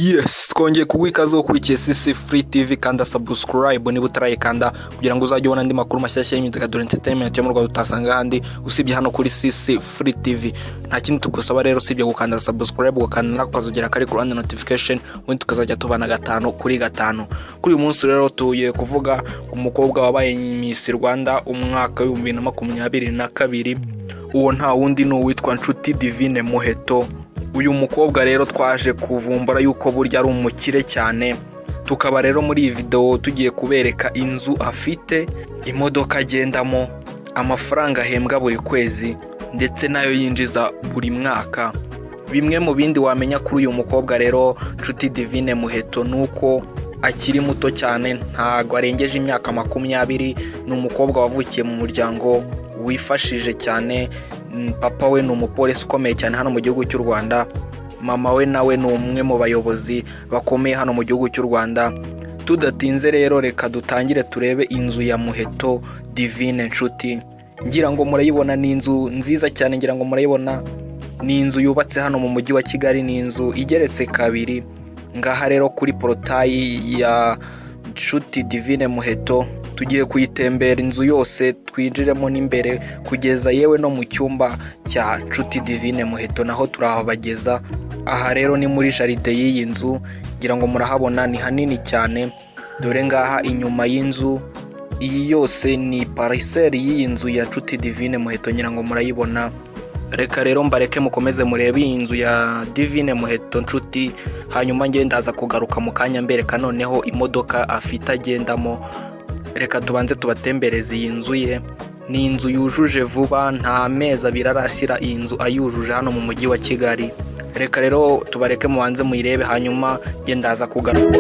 Yes, twongeye kuguha ukurikiye CC Free TV kanda subscribe niba utarayikanda kugira ngo uzajye ubona andi makuru mashyashya y'imyidagaduro entertainment yo mu Rwanda utasanga handi usibye hano kuri CC Free TV. Nta kindi tugusaba rero usibye gukanda subscribe ukanda nakazogera kari ku rwanda notification ubundi tukazajya tubana gatanu kuri gatanu. Kuri uyu munsi rero tuye kuvuga umukobwa wabaye Miss Rwanda umwaka wa 2022. Uwo nta wundi ni uwitwa Nshuti Divine Muheto. Uyu mukobwa rero twaje kuvumbura yuko burya ari umukire cyane. Tukaba rero muri iyi video tugiye kubereka inzu afite, imodoka agendamo, amafaranga ahembwa buri kwezi ndetse nayo yinjiza buri mwaka. Bimwe mu bindi wamenya kuri uyu mukobwa rero Nshuti Divine Muheto nuko akiri muto cyane, ntago arengeje imyaka 20. Ni umukobwa wavukiye mu muryango wifashije cyane. Papa we ni umupolisi ukomeye cyane hano mu gihugu cy'u Rwanda. Mama we nawe ni umwe mu bayobozi bakomeye hano mu gihugu cy'u Rwanda. Tudatinze rero reka dutangire turebe inzu ya Muheto Divine Nshuti. Ngira ngo murayibona, ni inzu nziza cyane, ngira ngo murayibona. Ni inzu yubatse hano mu mujyi wa Kigali, ni inzu igeretse kabiri. Ngaha rero kuri portayi ya Nshuti Divine Muheto tugiye kuyitembera inzu yose, twinjiremo n'imbere kugeza yewe no mu cyumba cya Nshuti Divine Muheto naho turahabageza. Aha rero ni muri jaride y'iyi nzu, ngira ngo murahabona ni hanini cyane. Dore ngaha inyuma y'inzu iyi yose ni parcelle y'iyi nzu ya Nshuti Divine Muheto, ngira ngo murayibona. Reka rero mbareke mukomeze murebe iyi nzu ya Divine Muheto Nshuti, hanyuma nge ndaza kugaruka mu kanya mbereka noneho imodoka afite agendamo. Reka tubanze tubatembereze iyi nzu ye. Ni inzu yujuje vuba, nta mezi abiri arashira iyi nzu ayujuje hano mu mujyi wa Kigali. Reka rero tubareke mubanze muyirebe hanyuma nge ndaza kugaruka.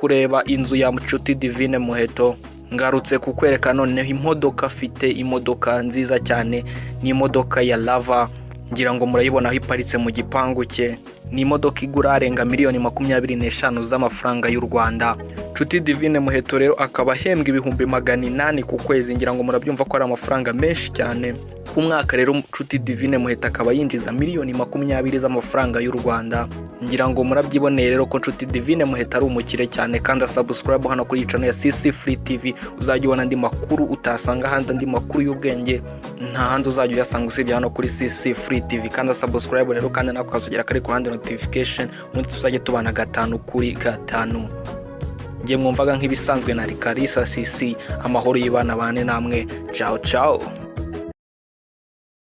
kureba inzu ya Nshuti Divine Muheto. Ngarutse kukwereka noneho imodoka afite, imodoka nziza cyane, ni imodoka ya lava, ngira ngo murayibona aho iparitse mu gipangu cye. Ni imodoka igura arenga miliyoni 25 z'amafaranga y'u Rwanda. Nshuti Divine Muheto rero akaba ahembwa ibihumbi 800 ku kwezi, ngira ngo murabyumva ko ari amafaranga menshi cyane. Ku mwaka rero Nshuti Divine Muheto akaba yinjiza miliyoni 20 z'amafaranga y'u Rwanda. Ngira ngo murabyiboneye rero ko Nshuti Divine Muheto ari umukire cyane, kandi subscribe hano kuri channel ya CC Free TV uzajya ubona andi makuru utasanga handi, andi makuru y'ubwenge nta handi uzajya uyasanga usibye hano kuri CC Free TV. Kandi subscribe rero kandi nakazogera kare ku handi notification ubundi tuzajye tubana 5 kuri 5. Ngiye mwumvaga nk'ibisanzwe na Rikarisa CC, amahoro y'ibana bane namwe. Ciao ciao.